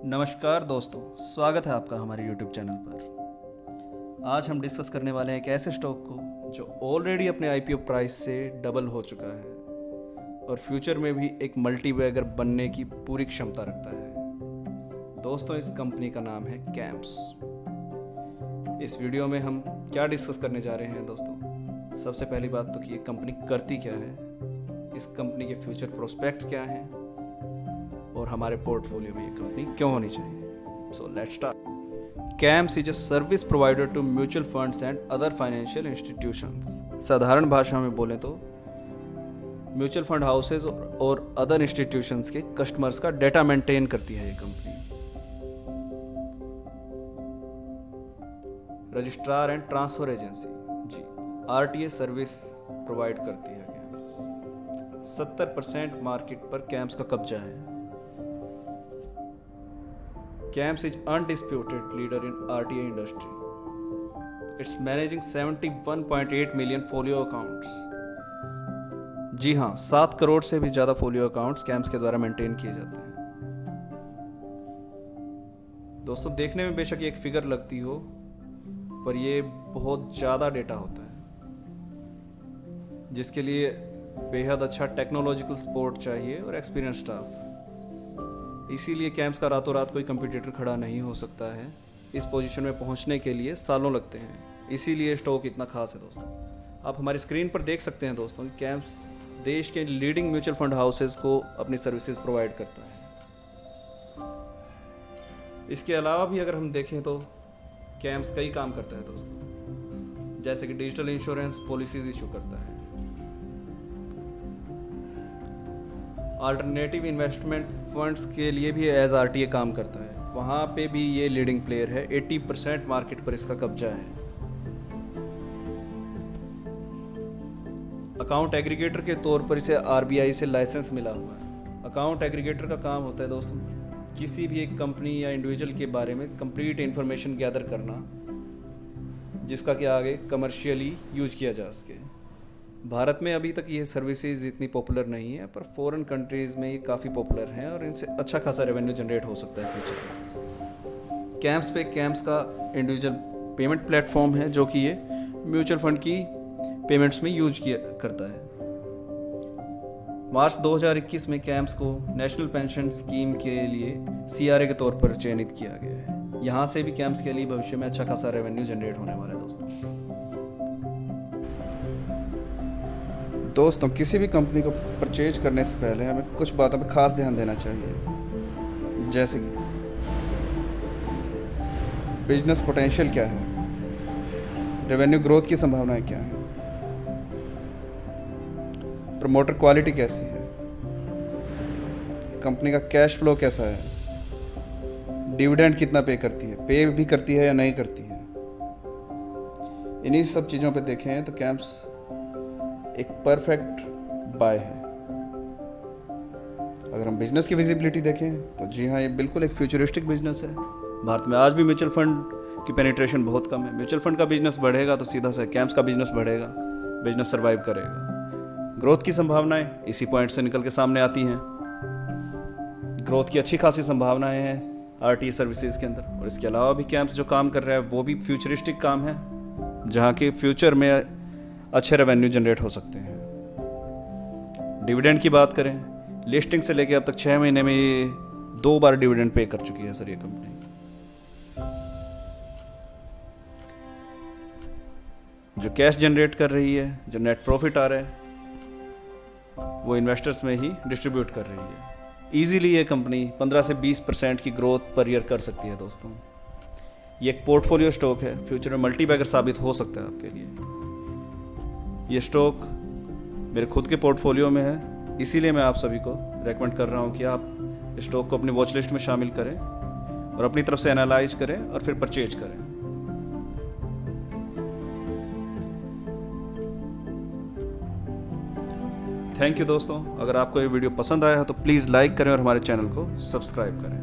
नमस्कार दोस्तों, स्वागत है आपका हमारे YouTube चैनल पर। आज हम डिस्कस करने वाले हैं एक ऐसे स्टॉक को जो ऑलरेडी अपने IPO प्राइस से डबल हो चुका है और फ्यूचर में भी एक मल्टीबैगर बनने की पूरी क्षमता रखता है। दोस्तों, इस कंपनी का नाम है कैम्स। इस वीडियो में हम क्या डिस्कस करने जा रहे हैं दोस्तों? सबसे पहली बात तो कि ये कंपनी करती क्या है, इस कंपनी के फ्यूचर प्रोस्पेक्ट क्या हैं और हमारे पोर्टफोलियो में ये कंपनी क्यों होनी चाहिए। So let's start. CAMS is a service provider to mutual funds and other financial institutions. साधारण भाषा में बोलें तो म्यूचुअल फंड हाउसेज और अदर इंस्टीट्यूशंस के कस्टमर्स का डेटा मेंटेन करती है ये कंपनी। रजिस्ट्रार एंड ट्रांसफर एजेंसी जी RTA सर्विस प्रोवाइड करती है कैम्स। 70% मार्केट पर कैम्स का कब्जा है। CAMS is undisputed leader in RTA industry. It's managing 71.8 million folio accounts. जी हाँ, 7 करोड़ से भी ज़्यादा फोलियो अकाउंट्स CAMS के द्वारा मेंटेन किए जाते हैं। दोस्तों, देखने में बेशक ये एक फिगर लगती हो, पर ये बहुत ज़्यादा डेटा होता है जिसके लिए बेहद अच्छा टेक्नोलॉजिकल सपोर्ट चाहिए और एक्सपीरियंस स्टाफ। इसीलिए कैम्स का रातों रात कोई कंपटीटर खड़ा नहीं हो सकता है। इस पोजीशन में पहुंचने के लिए सालों लगते हैं, इसीलिए स्टॉक इतना खास है। दोस्तों, आप हमारी स्क्रीन पर देख सकते हैं दोस्तों कि कैम्स देश के लीडिंग म्यूचुअल फंड हाउसेज को अपनी सर्विसेज प्रोवाइड करता है। इसके अलावा भी अगर हम देखें तो कैम्स कई काम करता है दोस्तों, जैसे कि डिजिटल इंश्योरेंस पॉलिसीज इशू करता है, अल्टरनेटिव इन्वेस्टमेंट फंड्स के लिए भी एज RTA काम करता है। वहाँ पे भी ये लीडिंग प्लेयर है। 80% मार्केट पर इसका कब्जा है। अकाउंट एग्रीगेटर के तौर पर इसे RBI से लाइसेंस मिला हुआ है। अकाउंट एग्रीगेटर का काम होता है दोस्तों, किसी भी एक कंपनी या इंडिविजुअल के बारे में कंप्लीट इंफॉर्मेशन गैदर करना, जिसका कि आगे कमर्शियली यूज किया जा सके। भारत में अभी तक ये सर्विसेज इतनी पॉपुलर नहीं है, पर फॉरेन कंट्रीज़ में ये काफ़ी पॉपुलर हैं और इनसे अच्छा खासा रेवेन्यू जनरेट हो सकता है फ्यूचर में। कैम्स का इंडिविजुअल पेमेंट प्लेटफॉर्म है जो कि ये म्यूचुअल फंड की पेमेंट्स में यूज किया करता है। मार्च 2021 में कैम्स को नेशनल पेंशन स्कीम के लिए CRA के तौर पर चयनित किया गया है। यहाँ से भी कैम्स के लिए भविष्य में अच्छा खासा रेवेन्यू जनरेट होने वाला है। दोस्तों, किसी भी कंपनी को परचेज करने से पहले हमें कुछ बातों पर खास ध्यान देना चाहिए, जैसे कि बिजनेस पोटेंशियल क्या है, रेवेन्यू ग्रोथ की संभावनाएं क्या है, प्रमोटर क्वालिटी कैसी है, कंपनी का कैश फ्लो कैसा है, डिविडेंड कितना पे करती है, पे भी करती है या नहीं करती है। इन्हीं सब चीज़ों पे देखें तो कैम्स एक परफेक्ट बाय है। अगर हम बिजनेस की विजिबिलिटी देखें तो जी हाँ, ये बिल्कुल एक फ्यूचरिस्टिक बिजनेस है। भारत में आज भी म्यूचुअल फंड की पेनिट्रेशन बहुत कम है। म्यूचुअल फंड का बिजनेस बढ़ेगा तो सीधा सा कैम्स का बिजनेस बढ़ेगा, बिजनेस सर्वाइव करेगा। ग्रोथ की संभावनाएं इसी पॉइंट से निकल के सामने आती हैं। ग्रोथ की अच्छी खासी संभावनाएं हैं RTA सर्विसेज के अंदर। और इसके अलावा भी कैम्स जो काम कर रहा है वो भी फ्यूचरिस्टिक काम है, जहाँ के फ्यूचर में अच्छे रेवेन्यू जनरेट हो सकते हैं। डिविडेंड की बात करें, लिस्टिंग से लेके अब तक 6 महीने में ये 2 बार डिविडेंड पे कर चुकी है सर ये कंपनी। जो कैश जनरेट कर रही है, जो नेट प्रॉफिट आ रहा है, वो इन्वेस्टर्स में ही डिस्ट्रीब्यूट कर रही है। इजीली ये कंपनी 15 से 20% की ग्रोथ पर ईयर कर सकती है। दोस्तों, ये एक पोर्टफोलियो स्टॉक है, फ्यूचर में मल्टीबैगर साबित हो सकता है आपके लिए। ये स्टॉक मेरे खुद के पोर्टफोलियो में है, इसीलिए मैं आप सभी को रेकमेंड कर रहा हूँ कि आप इस स्टॉक को अपनी वॉच लिस्ट में शामिल करें और अपनी तरफ से एनालाइज करें और फिर परचेज करें। थैंक यू दोस्तों। अगर आपको ये वीडियो पसंद आया है तो प्लीज़ लाइक करें और हमारे चैनल को सब्सक्राइब करें।